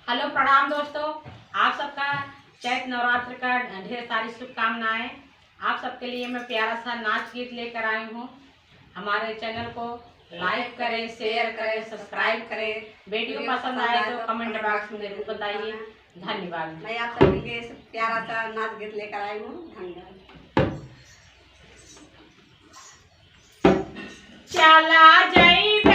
Hello प्रणाम दोस्तों, आप सबका चैत नवरात्र का ढेर सारी शुभकामनाएं। आप सबके लिए मैं प्यारा सा नाच गीत लेकर आई हूँ। हमारे चैनल को लाइक करें, शेयर करें, सब्सक्राइब करें। वीडियो पसंद आए तो कमेंट बॉक्स में जरूर बताइए। धन्यवाद। मैं आप सबके लिए प्यारा सा नाच गीत लेकर आई हूँ। धन्यवाद। चला जाइए।